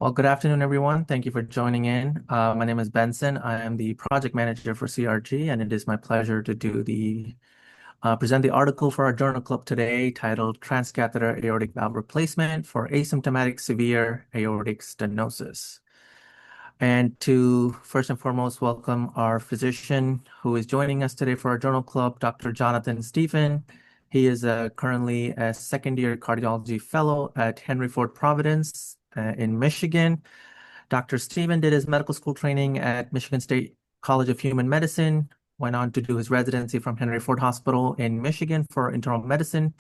Well, good afternoon, everyone. Thank you for joining in. My name is Benson. I am the project manager for CRG, and it is my pleasure to present the article for our journal club today titled Transcatheter Aortic Valve Replacement for Asymptomatic Severe Aortic Stenosis. And to first and foremost welcome our physician who is joining us today for our journal club, Dr. Jonathan Stephen. He is currently a second-year cardiology fellow at Henry Ford Providence in Michigan. Dr. Stephen did his medical school training at Michigan State College of Human Medicine, went on to do his residency from Henry Ford Hospital in Michigan for internal medicine,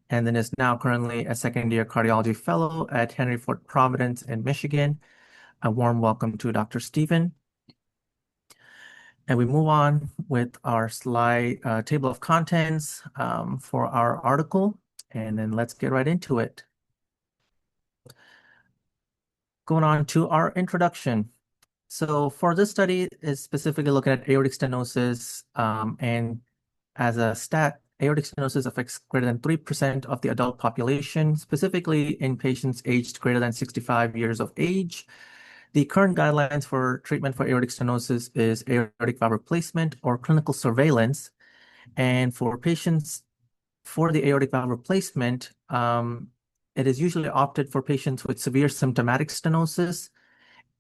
and then is now currently a second-year cardiology fellow at Henry Ford Providence in Michigan. A warm welcome to Dr. Stephen. And we move on with our slide table of contents for our article, and then let's get right into it. Going on to our introduction. So for this study is specifically looking at aortic stenosis, and as a stat, aortic stenosis affects greater than 3% of the adult population, specifically in patients aged greater than 65 years of age. The current guidelines for treatment for aortic stenosis is aortic valve replacement or clinical surveillance. And for patients for the aortic valve replacement, it is usually opted for patients with severe symptomatic stenosis,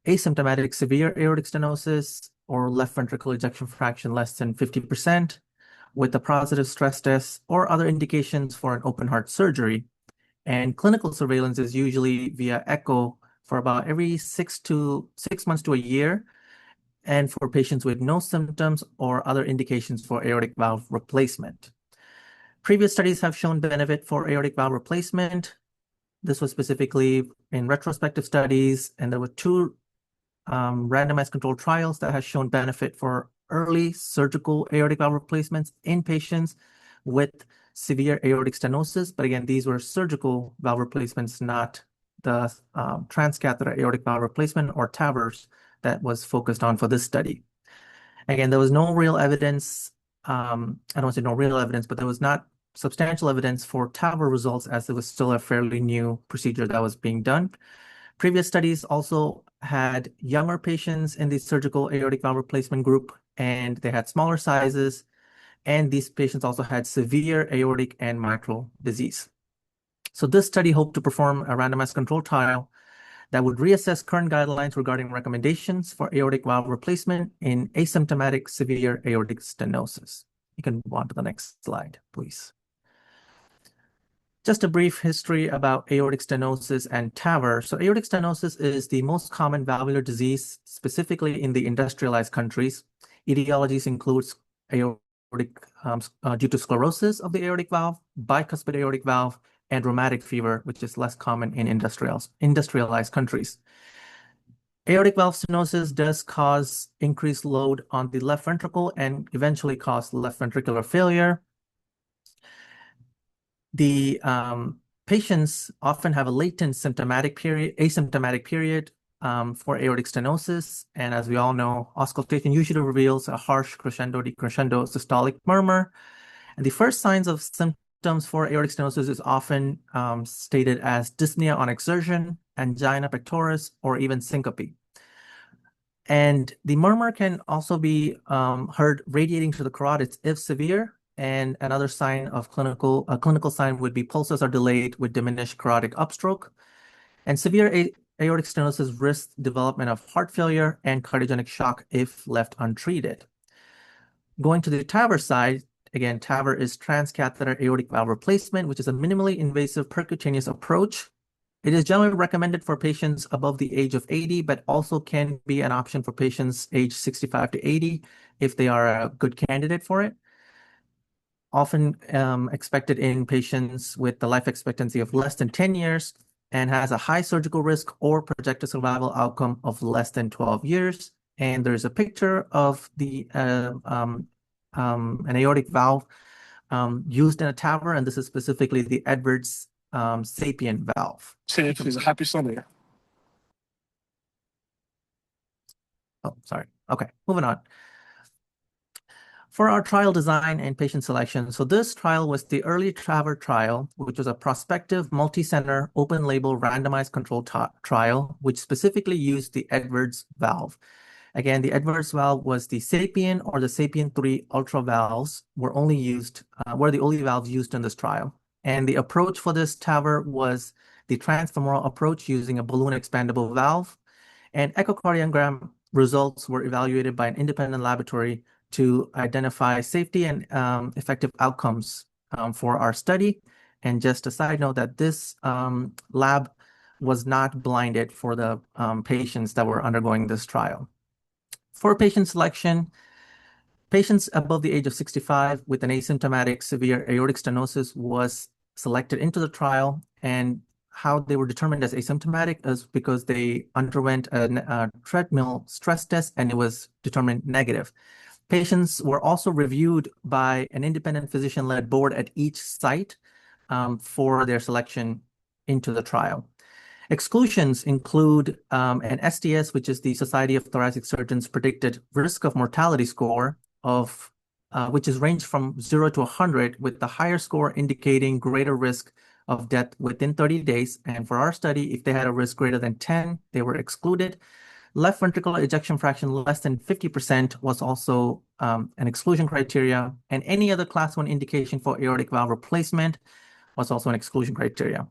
asymptomatic severe aortic stenosis, or left ventricular ejection fraction less than 50%, with a positive stress test or other indications for an open heart surgery. And clinical surveillance is usually via echo for about every 6 months to a year, and for patients with no symptoms or other indications for aortic valve replacement. Previous studies have shown benefit for aortic valve replacement. This was specifically in retrospective studies, and there were two randomized controlled trials that has shown benefit for early surgical aortic valve replacements in patients with severe aortic stenosis. But again, these were surgical valve replacements, not the transcatheter aortic valve replacement or TAVRs that was focused on for this study. Again, there was no real evidence. I don't want to say no real evidence, but there was not substantial evidence for TAVR results, as it was still a fairly new procedure that was being done. Previous studies also had younger patients in the surgical aortic valve replacement group, and they had smaller sizes, and these patients also had severe aortic and mitral disease. So this study hoped to perform a randomized controlled trial that would reassess current guidelines regarding recommendations for aortic valve replacement in asymptomatic severe aortic stenosis. You can move on to the next slide, please. Just a brief history about aortic stenosis and TAVR. So aortic stenosis is the most common valvular disease, specifically in the industrialized countries. Etiologies includes aortic due to sclerosis of the aortic valve, bicuspid aortic valve, and rheumatic fever, which is less common in industrialized countries. Aortic valve stenosis does cause increased load on the left ventricle and eventually cause left ventricular failure. The patients often have a latent asymptomatic period for aortic stenosis. And as we all know, auscultation usually reveals a harsh crescendo decrescendo systolic murmur. And the first signs of symptoms for aortic stenosis is often stated as dyspnea on exertion, angina pectoris, or even syncope. And the murmur can also be heard radiating to the carotids if severe. And another sign of clinical sign would be pulses are delayed with diminished carotid upstroke. And severe aortic stenosis risks development of heart failure and cardiogenic shock if left untreated. Going to the TAVR side, again, TAVR is transcatheter aortic valve replacement, which is a minimally invasive percutaneous approach. It is generally recommended for patients above the age of 80, but also can be an option for patients aged 65 to 80 if they are a good candidate for it. Often expected in patients with the life expectancy of less than 10 years and has a high surgical risk or projected survival outcome of less than 12 years. And there's a picture of an aortic valve used in a TAVR, and this is specifically the Edwards Sapien valve. Say it, please. Happy Sunday. Oh, sorry. Okay, moving on. For our trial design and patient selection, so this trial was the EARLY TRAVR trial, which was a prospective, multi-center, open-label, randomized controlled trial, which specifically used the Edwards valve. Again, the Edwards valve was the SAPIEN or the SAPIEN 3 Ultra valves were the only valves used in this trial. And the approach for this TAVR was the transfemoral approach using a balloon expandable valve. And echocardiogram results were evaluated by an independent laboratory to identify safety and effective outcomes for our study. And just a side note that this lab was not blinded for the patients that were undergoing this trial. For patient selection, patients above the age of 65 with an asymptomatic severe aortic stenosis was selected into the trial, and how they were determined as asymptomatic is because they underwent a treadmill stress test and it was determined negative. Patients were also reviewed by an independent physician-led board at each site for their selection into the trial. Exclusions include an STS, which is the Society of Thoracic Surgeons predicted risk of mortality score of which is ranged from 0 to 100, with the higher score indicating greater risk of death within 30 days. And for our study, if they had a risk greater than 10, they were excluded. Left ventricular ejection fraction less than 50% was also an exclusion criteria, and any other class 1 indication for aortic valve replacement was also an exclusion criteria.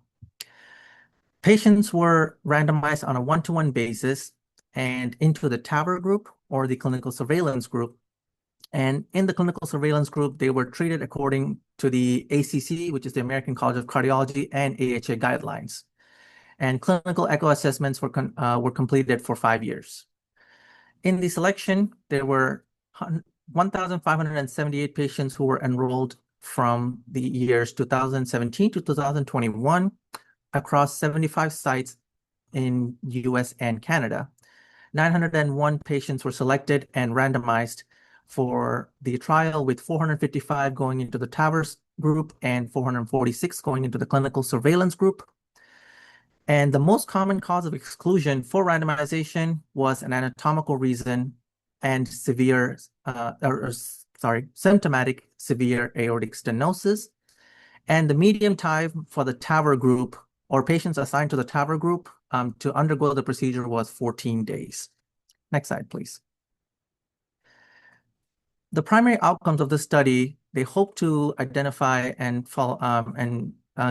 Patients were randomized on a 1-to-1 basis and into the TAVR group or the clinical surveillance group. And in the clinical surveillance group, they were treated according to the ACC, which is the American College of Cardiology, and AHA guidelines. And clinical echo assessments were completed for 5 years. In the selection, there were 1,578 patients who were enrolled from the years 2017 to 2021 across 75 sites in US and Canada. 901 patients were selected and randomized for the trial, with 455 going into the TAVR group and 446 going into the clinical surveillance group. And the most common cause of exclusion for randomization was an anatomical reason and symptomatic severe aortic stenosis. And the median time for the TAVR group or patients assigned to the TAVR group to undergo the procedure was 14 days. Next slide, please. The primary outcomes of this study, they hope to identify and follow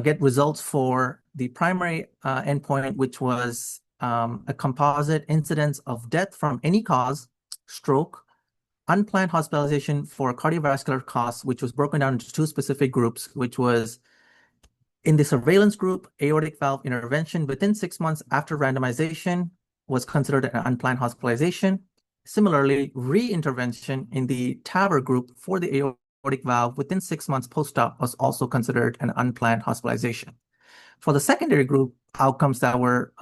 get results for the primary endpoint, which was a composite incidence of death from any cause, stroke, unplanned hospitalization for cardiovascular costs, which was broken down into 2 specific groups, which was in the surveillance group, aortic valve intervention within 6 months after randomization was considered an unplanned hospitalization. Similarly, re-intervention in the TAVR group for the aortic valve within 6 months post-op was also considered an unplanned hospitalization. For the secondary group outcomes that were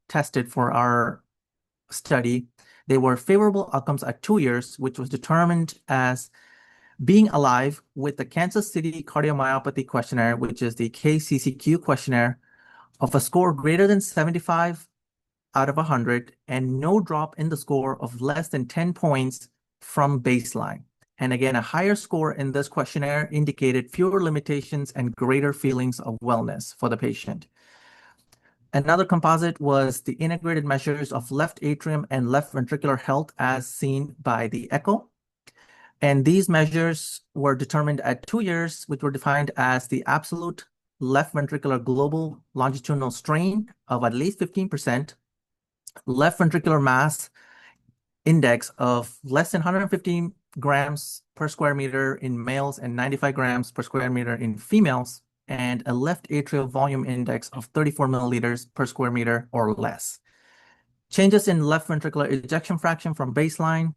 tested for our study, they were favorable outcomes at 2 years, which was determined as being alive with the Kansas City Cardiomyopathy Questionnaire, which is the KCCQ questionnaire, of a score greater than 75 out of 100 and no drop in the score of less than 10 points from baseline. And again, a higher score in this questionnaire indicated fewer limitations and greater feelings of wellness for the patient. Another composite was the integrated measures of left atrium and left ventricular health as seen by the echo. And these measures were determined at 2 years, which were defined as the absolute left ventricular global longitudinal strain of at least 15%, left ventricular mass index of less than 115 grams per square meter in males and 95 grams per square meter in females, and a left atrial volume index of 34 milliliters per square meter or less. Changes in left ventricular ejection fraction from baseline,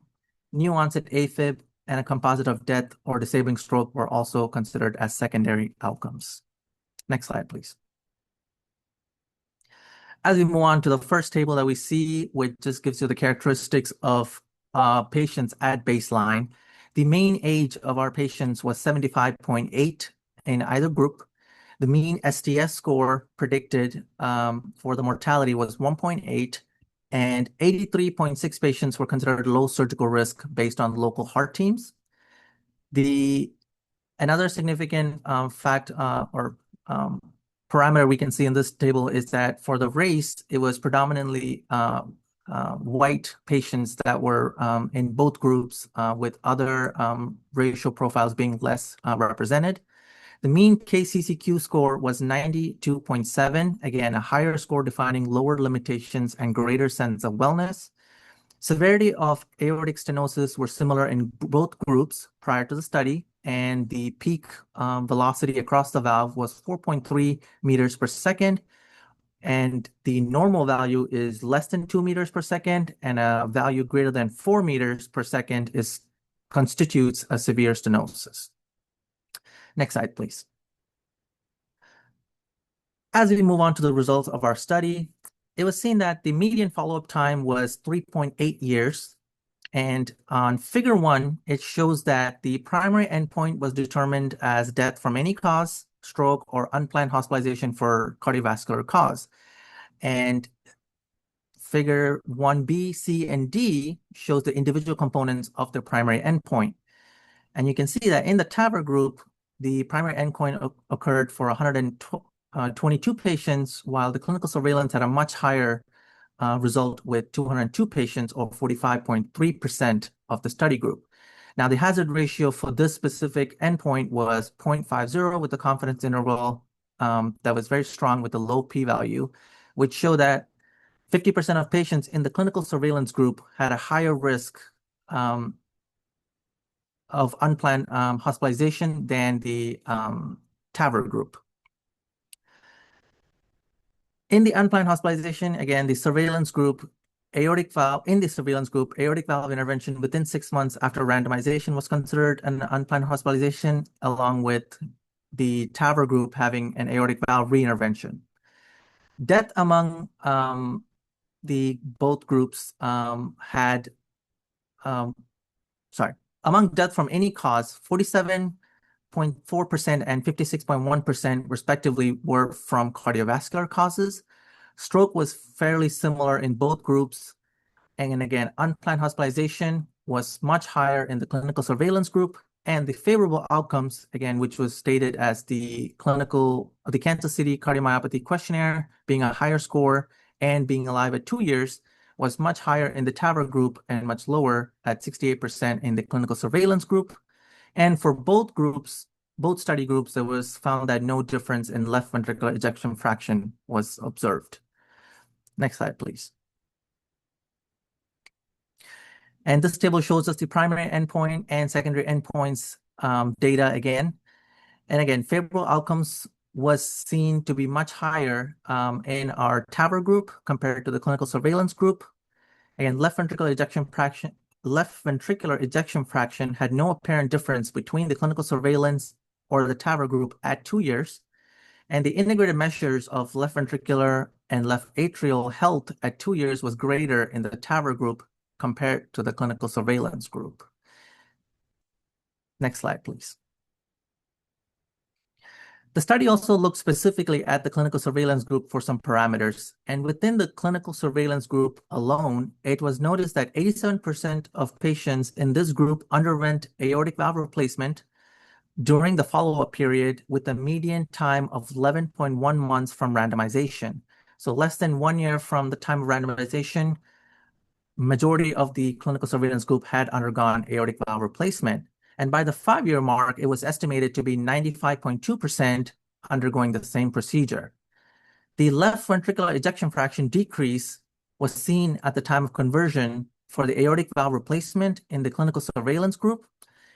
new onset AFib, and a composite of death or disabling stroke were also considered as secondary outcomes. Next slide, please. As we move on to the first table that we see, which just gives you the characteristics of patients at baseline, the mean age of our patients was 75.8 in either group. The mean STS score predicted for the mortality was 1.8, and 83.6 patients were considered low surgical risk based on local heart teams. Another significant fact or parameter we can see in this table is that for the race, it was predominantly white patients that were in both groups, with other racial profiles being less represented. The mean KCCQ score was 92.7, again, a higher score defining lower limitations and greater sense of wellness. Severity of aortic stenosis were similar in both groups prior to the study, and the peak velocity across the valve was 4.3 meters per second, and the normal value is less than 2 meters per second, and a value greater than 4 meters per second constitutes a severe stenosis. Next slide, please. As we move on to the results of our study, it was seen that the median follow-up time was 3.8 years. And on figure 1, it shows that the primary endpoint was determined as death from any cause, stroke, or unplanned hospitalization for cardiovascular cause. And figure 1B, C, and D shows the individual components of the primary endpoint. And you can see that in the TAVR group, the primary endpoint occurred for 122 patients, while the clinical surveillance had a much higher result with 202 patients, or 45.3% of the study group. Now, the hazard ratio for this specific endpoint was 0.50 with a confidence interval that was very strong with a low p-value, which showed that 50% of patients in the clinical surveillance group had a higher risk of unplanned hospitalization than the TAVR group. In the unplanned hospitalization, again, the surveillance group, aortic valve intervention within 6 months after randomization was considered an unplanned hospitalization, along with the TAVR group having an aortic valve reintervention. Death among both groups among death from any cause, 47.4% and 56.1% respectively were from cardiovascular causes. Stroke was fairly similar in both groups. And again, unplanned hospitalization was much higher in the clinical surveillance group, and the favorable outcomes, again, which was stated as the Kansas City Cardiomyopathy Questionnaire being a higher score and being alive at 2 years, was much higher in the TAVR group and much lower at 68% in the clinical surveillance group. And for both study groups, it was found that no difference in left ventricular ejection fraction was observed. Next slide, please. And this table shows us the primary endpoint and secondary endpoints data again. And again, favorable outcomes was seen to be much higher in our TAVR group compared to the clinical surveillance group. Again, left ventricular ejection fraction had no apparent difference between the clinical surveillance or the TAVR group at 2 years. And the integrated measures of left ventricular and left atrial health at 2 years was greater in the TAVR group compared to the clinical surveillance group. Next slide, please. The study also looked specifically at the clinical surveillance group for some parameters. And within the clinical surveillance group alone, it was noticed that 87% of patients in this group underwent aortic valve replacement during the follow-up period, with a median time of 11.1 months from randomization. So less than 1 year from the time of randomization, majority of the clinical surveillance group had undergone aortic valve replacement. And by the 5-year mark, it was estimated to be 95.2% undergoing the same procedure. The left ventricular ejection fraction decrease was seen at the time of conversion for the aortic valve replacement in the clinical surveillance group.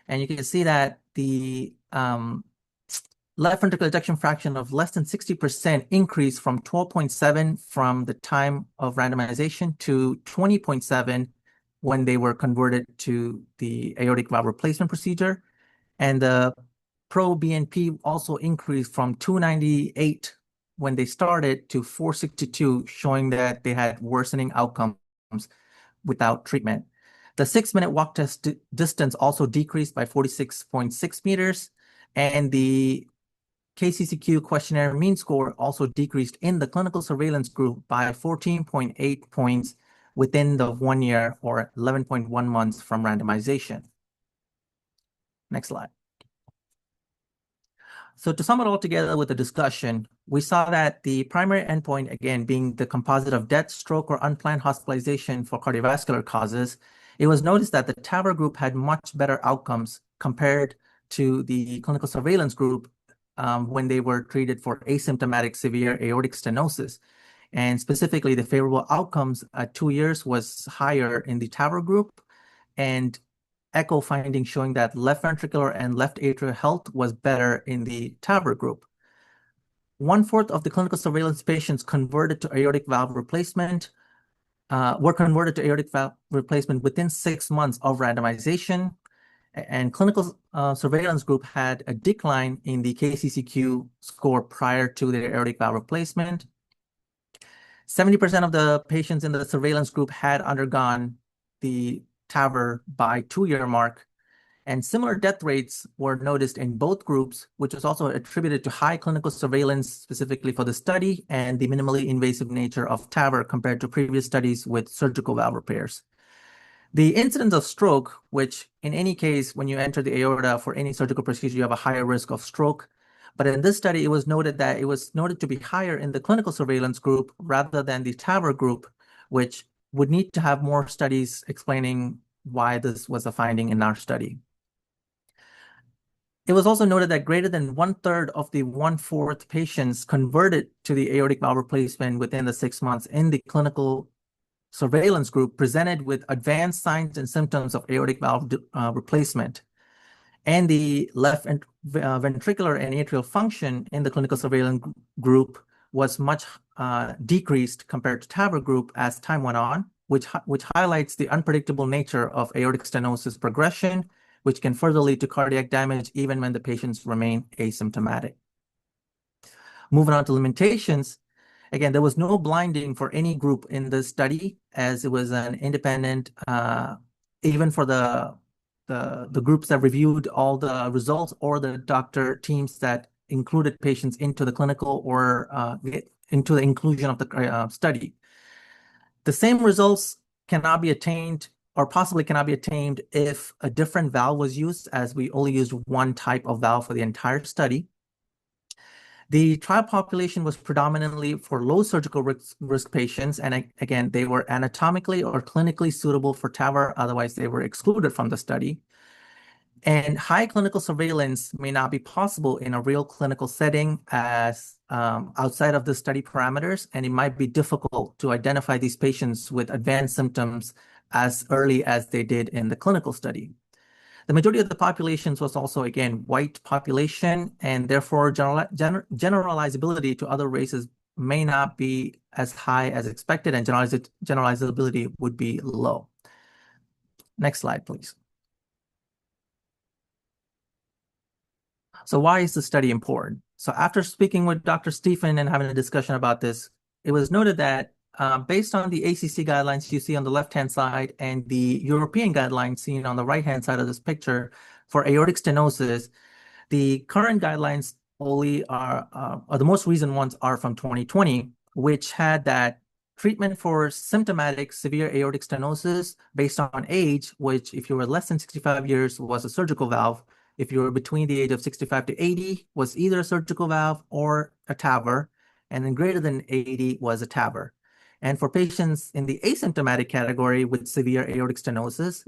And you can see that the left ventricular ejection fraction of less than 60% increased from 12.7 from the time of randomization to 20.7 when they were converted to the aortic valve replacement procedure. And the pro-BNP also increased from 298 when they started to 462, showing that they had worsening outcomes without treatment. The 6-minute walk test distance also decreased by 46.6 meters, and the KCCQ questionnaire mean score also decreased in the clinical surveillance group by 14.8 points within the 1 year, or 11.1 months from randomization. Next slide. So to sum it all together with the discussion, we saw that the primary endpoint, again, being the composite of death, stroke, or unplanned hospitalization for cardiovascular causes, it was noticed that the TAVR group had much better outcomes compared to the clinical surveillance group when they were treated for asymptomatic severe aortic stenosis. And specifically, the favorable outcomes at 2 years was higher in the TAVR group, and echo findings showing that left ventricular and left atrial health was better in the TAVR group. 1/4 of the clinical surveillance patients converted to aortic valve replacement were converted to aortic valve replacement within 6 months of randomization, and clinical surveillance group had a decline in the KCCQ score prior to their aortic valve replacement. 70% of the patients in the surveillance group had undergone the TAVR by 2-year mark, and similar death rates were noticed in both groups, which was also attributed to high clinical surveillance specifically for the study and the minimally invasive nature of TAVR compared to previous studies with surgical valve repairs. The incidence of stroke, which in any case, when you enter the aorta for any surgical procedure, you have a higher risk of stroke. But in this study, it was noted to be higher in the clinical surveillance group rather than the TAVR group, which would need to have more studies explaining why this was a finding in our study. It was also noted that greater than 1/3 of the 1/4 patients converted to the aortic valve replacement within the 6 months in the clinical surveillance group presented with advanced signs and symptoms of aortic valve replacement. And the left ventricular and atrial function in the clinical surveillance group was much decreased compared to TAVR group as time went on, which highlights the unpredictable nature of aortic stenosis progression, which can further lead to cardiac damage even when the patients remain asymptomatic. Moving on to limitations, again, there was no blinding for any group in this study, as it was an independent, even for the groups that reviewed all the results or the doctor teams that included patients into the clinical or into the inclusion of the study. The same results cannot be attained or possibly cannot be attained if a different valve was used, as we only used one type of valve for the entire study. The trial population was predominantly for low surgical risk patients, and again, they were anatomically or clinically suitable for TAVR, otherwise they were excluded from the study. And high clinical surveillance may not be possible in a real clinical setting as outside of the study parameters, and it might be difficult to identify these patients with advanced symptoms as early as they did in the clinical study. The majority of the populations was also, again, white population, and therefore generalizability to other races may not be as high as expected, and generalizability would be low. Next slide, please. So why is the study important? So after speaking with Dr. Stephen and having a discussion about this, it was noted that based on the ACC guidelines you see on the left-hand side and the European guidelines seen on the right-hand side of this picture for aortic stenosis, the current guidelines only are the most recent ones are from 2020, which had that treatment for symptomatic severe aortic stenosis based on age, which if you were less than 65 years was a surgical valve. If you were between the age of 65 to 80 was either a surgical valve or a TAVR, and then greater than 80 was a TAVR. And for patients in the asymptomatic category with severe aortic stenosis,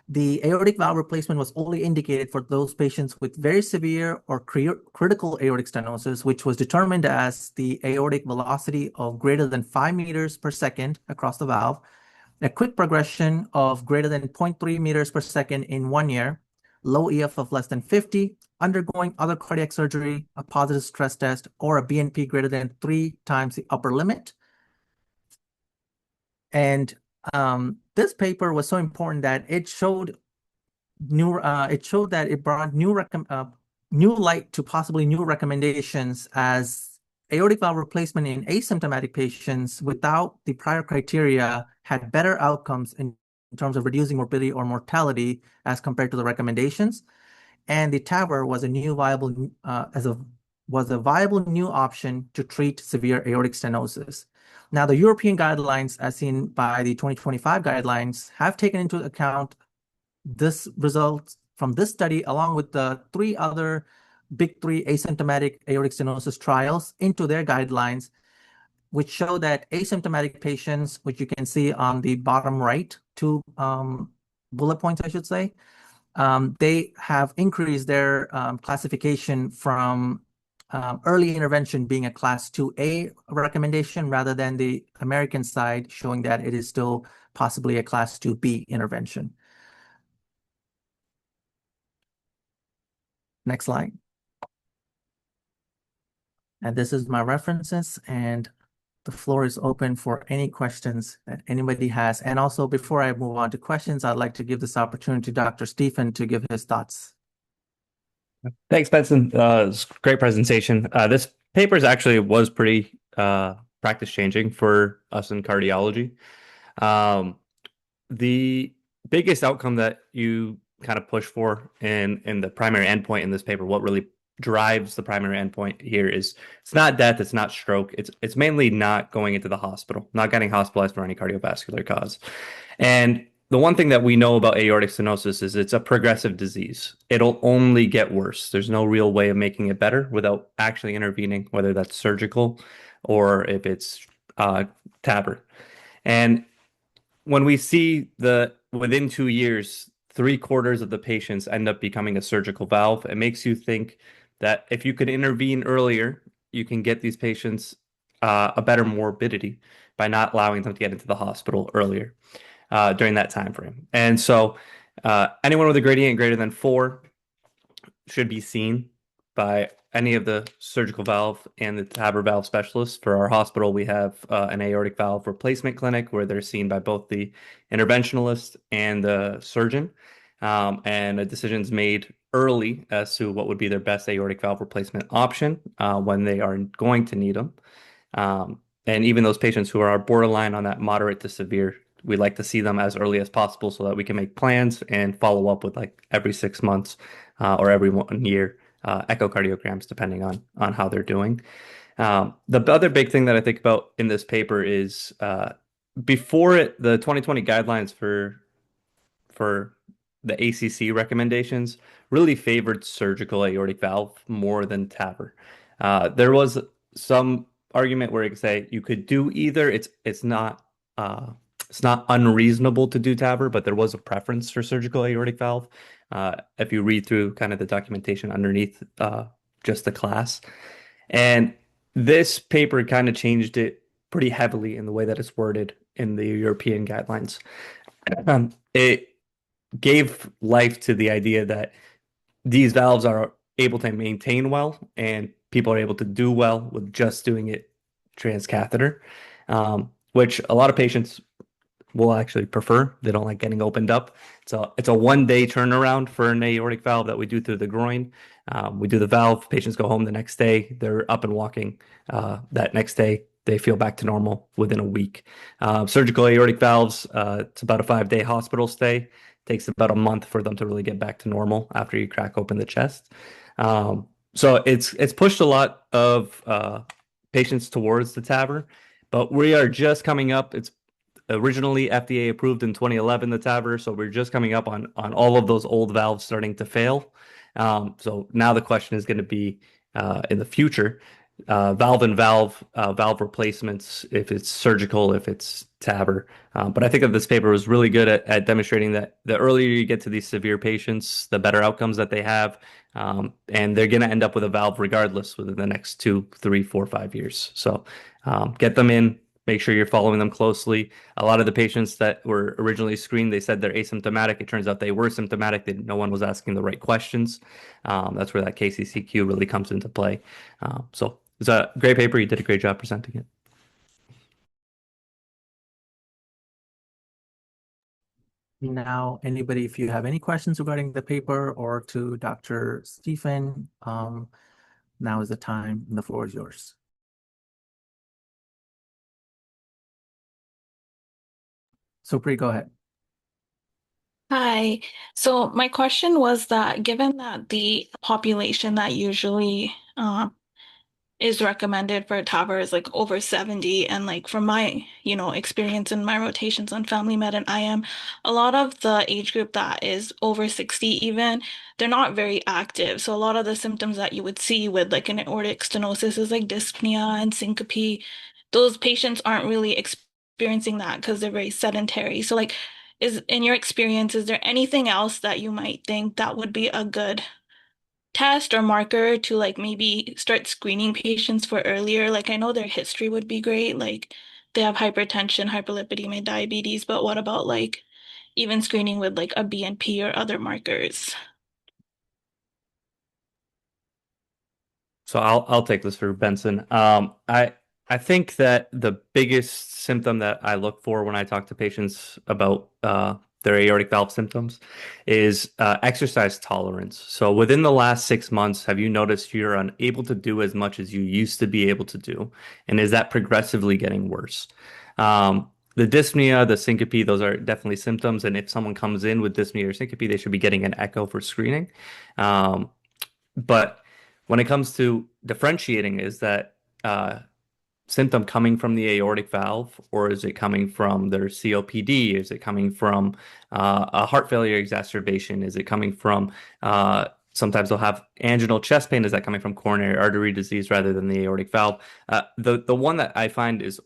the aortic valve replacement was only indicated for those patients with very severe or critical aortic stenosis, which was determined as the aortic velocity of greater than 5 meters per second across the valve, a quick progression of greater than 0.3 meters per second in 1 year, low EF of less than 50, undergoing other cardiac surgery, a positive stress test, or a BNP greater than 3 times the upper limit. And this paper was so important that it showed that it brought new light to possibly new recommendations, as aortic valve replacement in asymptomatic patients without the prior criteria had better outcomes in terms of reducing morbidity or mortality as compared to the recommendations. And the TAVR was a viable new option to treat severe aortic stenosis. Now, the European guidelines, as seen by the 2025 guidelines, have taken into account this result from this study, along with the three other big three asymptomatic aortic stenosis trials, into their guidelines, which show that asymptomatic patients, which you can see on the bottom right, two bullet points, I should say, they have increased their classification from early intervention being a class 2A recommendation rather than the American side showing that it is still possibly a class 2B intervention. Next slide. And this is my references, and the floor is open for any questions that anybody has. And also, before I move on to questions, I'd like to give this opportunity to Dr. Stephen to give his thoughts. Thanks, Benson. It's a great presentation. This paper actually was pretty practice changing for us in cardiology. The biggest outcome that you kind of push for in the primary endpoint in this paper, what really drives the primary endpoint here is it's not death, it's not stroke, it's mainly not going into the hospital, not getting hospitalized for any cardiovascular cause. And the one thing that we know about aortic stenosis is it's a progressive disease. It'll only get worse. There's no real way of making it better without actually intervening, whether that's surgical or if it's TAVR. And when we see within 2 years, 3/4 of the patients end up becoming a surgical valve, it makes you think that if you could intervene earlier, you can get these patients a better morbidity by not allowing them to get into the hospital earlier during that time frame. And so anyone with a gradient greater than 4 should be seen by any of the surgical valve and the TAVR valve specialists. For our hospital, we have an aortic valve replacement clinic where they're seen by both the interventionalist and the surgeon. And a decision's made early as to what would be their best aortic valve replacement option when they are going to need them. And even those patients who are borderline on that moderate to severe, we like to see them as early as possible so that we can make plans and follow up with like every 6 months or every 1 year echocardiograms, depending on how they're doing. The other big thing that I think about in this paper is before the 2020 guidelines for the ACC recommendations really favored surgical aortic valve more than TAVR. There was some argument where you could say you could do either. It's not unreasonable to do TAVR, but there was a preference for surgical aortic valve. If you read through kind of the documentation underneath just the class. And this paper kind of changed it pretty heavily in the way that it's worded in the European guidelines. It gave life to the idea that these valves are able to maintain well and people are able to do well with just doing it transcatheter, which a lot of patients will actually prefer. They don't like getting opened up. It's a 1 day turnaround for an aortic valve that we do through the groin. We do the valve, patients go home the next day, they're up and walking. That next day, they feel back to normal within a week. Surgical aortic valves, it's about a 5-day hospital stay. Takes about a month for them to really get back to normal after you crack open the chest. So it's pushed a lot of patients towards the TAVR, but we are just coming up. It's originally FDA approved in 2011, the TAVR, so we're just coming up on all of those old valves starting to fail. So now the question is going to be in the future, valve replacements, if it's surgical, if it's TAVR. But I think that this paper was really good at demonstrating that the earlier you get to these severe patients, the better outcomes that they have. And they're going to end up with a valve regardless within the next 2, 3, 4, 5 years. So get them in. Make sure you're following them closely. A lot of the patients that were originally screened, they said they're asymptomatic. It turns out they were symptomatic. No one was asking the right questions. That's where that KCCQ really comes into play. So it's a great paper. You did a great job presenting it. Now, anybody, if you have any questions regarding the paper or to Dr. Stephen, now is the time and the floor is yours. So Pri, go ahead. Hi. So my question was that given that the population that usually is recommended for TAVR is like over 70. And like from my, experience in my rotations on Family Med and IM, a lot of the age group that is over 60 even, they're not very active. So a lot of the symptoms that you would see with like an aortic stenosis is like dyspnea and syncope. Those patients aren't really experiencing that because they're very sedentary. So like in your experience, is there anything else that you might think that would be a good test or marker to like maybe start screening patients for earlier? Like I know their history would be great, like they have hypertension, hyperlipidemia, diabetes, but what about like even screening with like a BNP or other markers? So I'll take this for Benson. I think that the biggest symptom that I look for when I talk to patients about their aortic valve symptoms is exercise tolerance. So within the last 6 months, have you noticed you're unable to do as much as you used to be able to do? And is that progressively getting worse? The dyspnea, the syncope, those are definitely symptoms. And if someone comes in with dyspnea or syncope, they should be getting an echo for screening. Um, but when it comes to differentiating, is that symptom coming from the aortic valve, or is it coming from their COPD? Is it coming from a heart failure exacerbation? Is it coming from sometimes they'll have anginal chest pain? Is that coming from coronary artery disease rather than the aortic valve? The one that I find is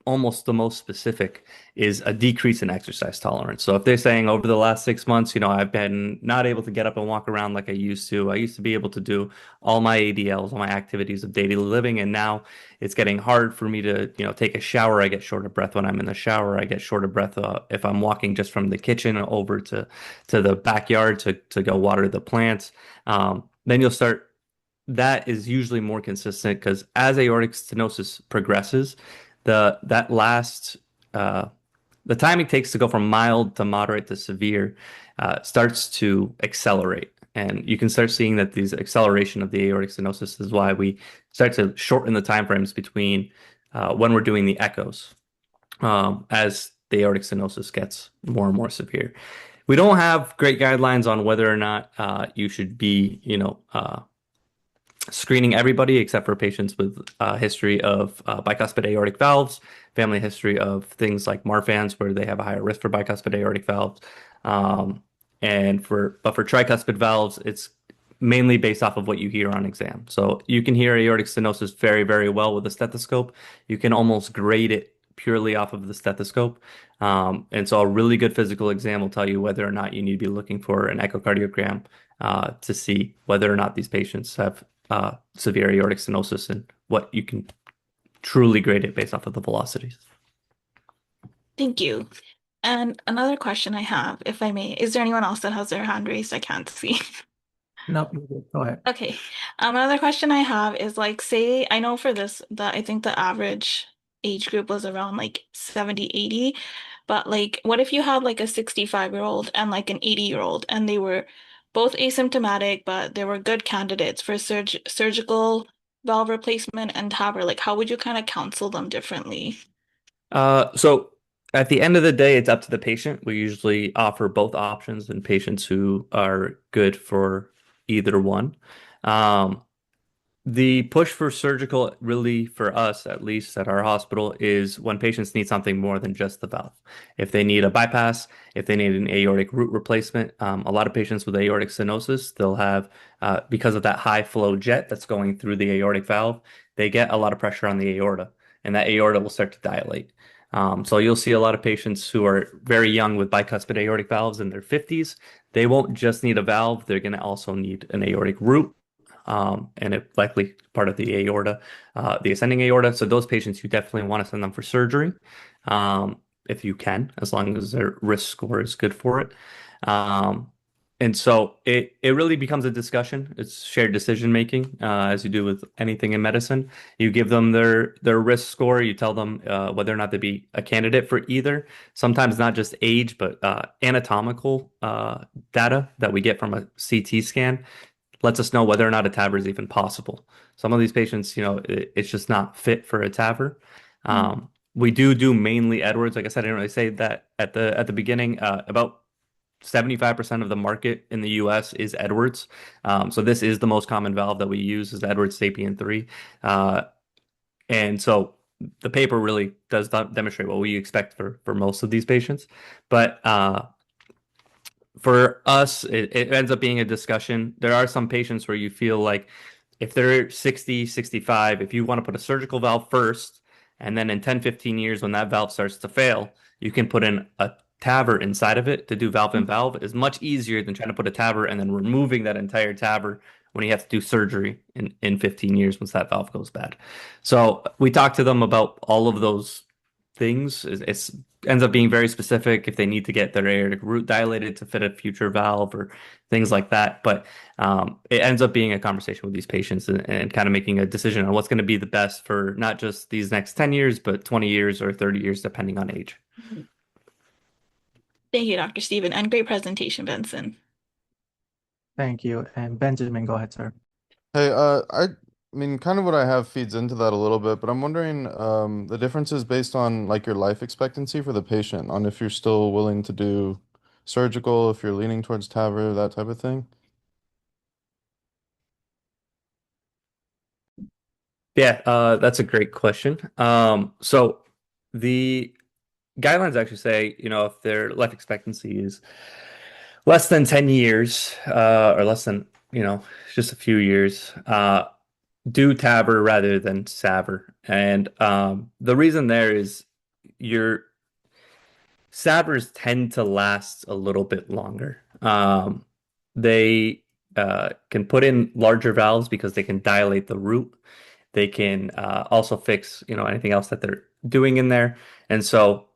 almost the most specific is a decrease in exercise tolerance. So if they're saying over the last 6 months, I've been not able to get up and walk around like I used to. I used to be able to do all my ADLs, all my activities of daily living, and now it's getting hard for me to, take a shower. I get short of breath when I'm in the shower. I get short of breath if I'm walking just from the kitchen over to the backyard to go water the plants. Then you'll start. That is usually more consistent because as aortic stenosis progresses, that last the time it takes to go from mild to moderate to severe starts to accelerate. And you can start seeing that these acceleration of the aortic stenosis is why we start to shorten the time frames between when we're doing the echoes as the aortic stenosis gets more and more severe. We don't have great guidelines on whether or not you should be, screening everybody except for patients with a history of bicuspid aortic valves, family history of things like Marfan's, where they have a higher risk for bicuspid aortic valves. But for tricuspid valves, it's mainly based off of what you hear on exam. So you can hear aortic stenosis very, very well with a stethoscope. You can almost grade it purely off of the stethoscope. And so a really good physical exam will tell you whether or not you need to be looking for an echocardiogram to see whether or not these patients have severe aortic stenosis and what you can truly grade it based off of the velocities. Thank you. And another question I have, if I may, is there anyone else that has their hand raised? I can't see. No, go ahead. Okay. Another question I have is like, say, I know for this that I think the average age group was around like 70, 80, but like, what if you had like a 65-year-old and like an 80-year-old and they were both asymptomatic, but they were good candidates for surgical valve replacement and TAVR? Like, how would you kind of counsel them differently? So at the end of the day, it's up to the patient. We usually offer both options in patients who are good for either one. Um, The push for surgical, really for us, at least at our hospital, is when patients need something more than just the valve. If they need a bypass, if they need an aortic root replacement, a lot of patients with aortic stenosis, they'll have, because of that high flow jet that's going through the aortic valve, they get a lot of pressure on the aorta, and that aorta will start to dilate. So you'll see a lot of patients who are very young with bicuspid aortic valves in their 50s. They won't just need a valve, they're going to also need an aortic root and it likely part of the aorta, the ascending aorta. So those patients, you definitely want to send them for surgery, if you can, as long as their risk score is good for it. Um, and so it really becomes a discussion. It's shared decision making, as you do with anything in medicine. You give them their risk score. You tell them whether or not they'd be a candidate for either. Sometimes not just age, but anatomical data that we get from a CT scan lets us know whether or not a TAVR is even possible. Some of these patients, it's just not fit for a TAVR. We do mainly Edwards. Like I said, I didn't really say that at the beginning. About 75% of the market in the US is Edwards. So this is the most common valve that we use is Edwards Sapien 3. And so the paper really does not demonstrate what we expect for most of these patients. But for us, it ends up being a discussion. There are some patients where you feel like if they're 60, 65, if you want to put a surgical valve first, and then in 10, 15 years, when that valve starts to fail, you can put in a TAVR inside of it to do valve in valve is much easier than trying to put a TAVR and then removing that entire TAVR when you have to do surgery in 15 years once that valve goes bad. So we talked to them about all of those things. It's ends up being very specific if they need to get their aortic root dilated to fit a future valve or things like that. But it ends up being a conversation with these patients and kind of making a decision on what's going to be the best for not just these next 10 years, but 20 years or 30 years, depending on age. Thank you, Dr. Stephen, and great presentation, Benson. Thank you. And Benjamin, go ahead, sir. Hey, I mean, kind of what I have feeds into that a little bit, but I'm wondering, the differences based on like your life expectancy for the patient, on if you're still willing to do surgical, if you're leaning towards TAVR, that type of thing. Yeah, that's a great question. So the guidelines actually say, if their life expectancy is less than 10 years, or less than, just a few years, do TAVR rather than SAVR. And the reason there is your SAVRs tend to last a little bit longer. They can put in larger valves because they can dilate the root. They can also fix, anything else that they're doing in there. And so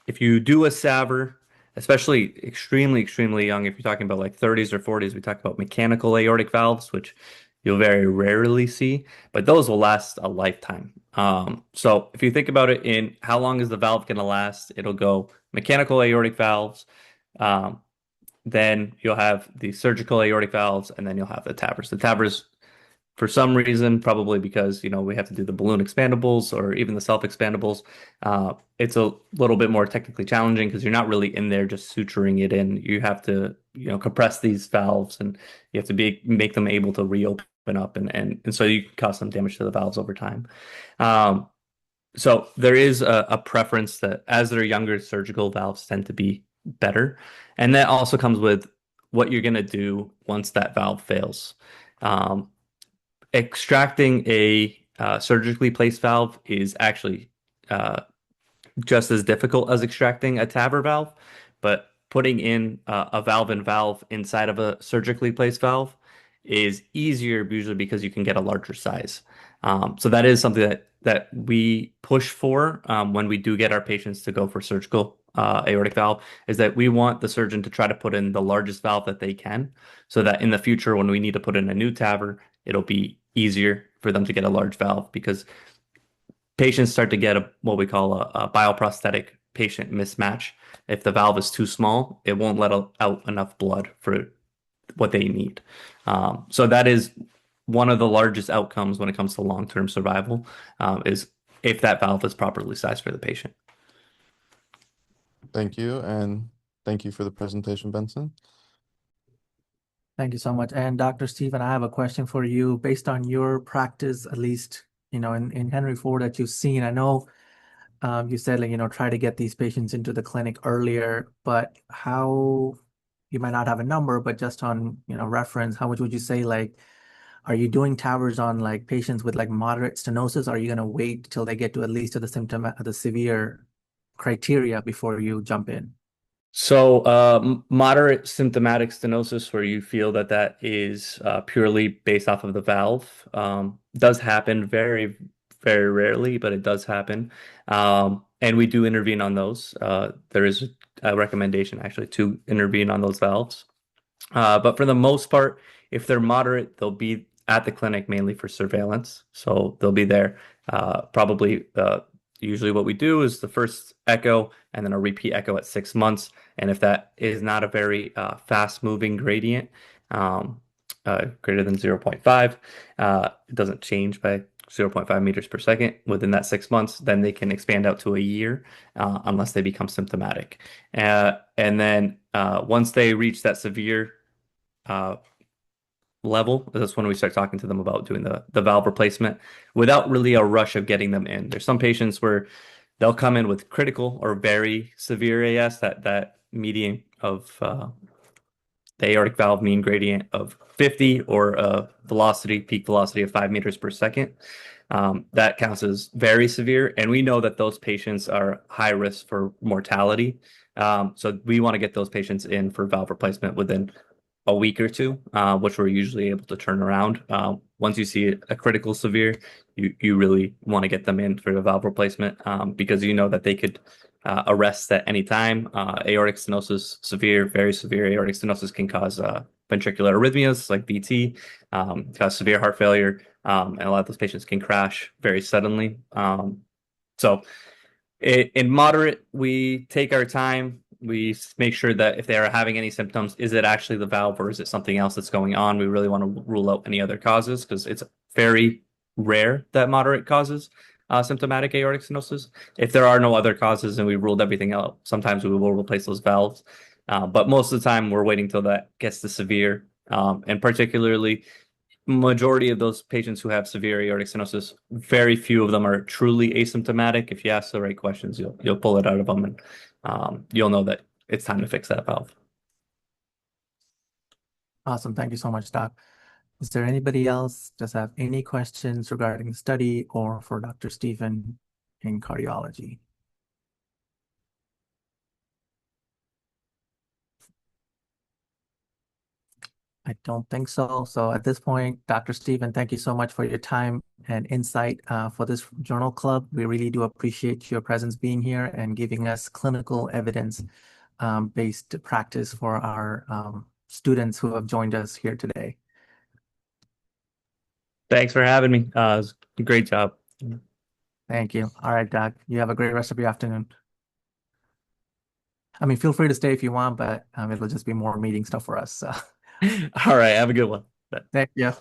if you do a SAVR, especially extremely, extremely young, if you're talking about like 30s or 40s, we talk about mechanical aortic valves, which you'll very rarely see, but those will last a lifetime. So if you think about it in how long is the valve going to last, it'll go mechanical aortic valves, then you'll have the surgical aortic valves, and then you'll have the TAVRs. The TAVRs, for some reason, probably because we have to do the balloon expandables or even the self-expandables, it's a little bit more technically challenging because you're not really in there just suturing it in. You have to compress these valves, and you have to make them able to reopen up, and so you can cause some damage to the valves over time. So there is a preference that as they're younger, surgical valves tend to be better, and that also comes with what you're going to do once that valve fails. Extracting a surgically placed valve is actually just as difficult as extracting a TAVR valve, but putting in a valve in valve inside of a surgically placed valve is easier usually because you can get a larger size. So that is something that we push for when we do get our patients to go for surgical aortic valve, is that we want the surgeon to try to put in the largest valve that they can, so that in the future, when we need to put in a new TAVR, it'll be easier for them to get a large valve, because patients start to get what we call a bioprosthetic patient mismatch. If the valve is too small, it won't let out enough blood for what they need. So that is one of the largest outcomes when it comes to long-term survival, is if that valve is properly sized for the patient. Thank you, and thank you for the presentation, Benson. Thank you so much. And Dr. Stephen, I have a question for you. Based on your practice, at least, in Henry Ford that you've seen, I know you said, try to get these patients into the clinic earlier, but how, you might not have a number, but just on, reference, how much would you say, are you doing TAVRs on patients with moderate stenosis? Or are you going to wait till they get to at least to the severe criteria before you jump in? So moderate symptomatic stenosis, where you feel that is purely based off of the valve, does happen very, very rarely, but it does happen. And we do intervene on those. There is a recommendation actually to intervene on those valves. But for the most part, if they're moderate, they'll be at the clinic mainly for surveillance. So they'll be there probably. Usually what we do is the first echo and then a repeat echo at 6 months. And if that is not a very fast moving gradient, greater than 0.5, it doesn't change by 0.5 meters per second within that 6 months, then they can expand out to a year unless they become symptomatic. And then once they reach that severe level, that's when we start talking to them about doing the valve replacement without really a rush of getting them in. There's some patients where they'll come in with critical or very severe AS, that median of the aortic valve mean gradient of 50 or a peak velocity of 5 meters per second. That counts as very severe. And we know that those patients are high risk for mortality. So we want to get those patients in for valve replacement within a week or two, which we're usually able to turn around. Once you see a critical severe, you really want to get them in for the valve replacement because you know that they could arrest at any time. Aortic stenosis, very severe aortic stenosis can cause ventricular arrhythmias like VT, cause severe heart failure, and a lot of those patients can crash very suddenly. So in moderate, we take our time. We make sure that if they are having any symptoms, is it actually the valve or is it something else that's going on? We really want to rule out any other causes because it's very rare that moderate causes symptomatic aortic stenosis. If there are no other causes and we ruled everything out, sometimes we will replace those valves. But most of the time, we're waiting till that gets to severe. And particularly, majority of those patients who have severe aortic stenosis, very few of them are truly asymptomatic. If you ask the right questions, you'll pull it out of them and you'll know that it's time to fix that valve. Awesome. Thank you so much, Doc. Is there anybody else just have any questions regarding the study or for Dr. Stephen in cardiology? I don't think so. So at this point, Dr. Stephen, thank you so much for your time and insight for this journal club. We really do appreciate your presence being here and giving us clinical evidence based practice for our students who have joined us here today. Thanks for having me. It was a great job. Thank you. All right, Doc. You have a great rest of your afternoon. I mean, feel free to stay if you want, but it'll just be more meeting stuff for us. So. All right. Have a good one. Thank you.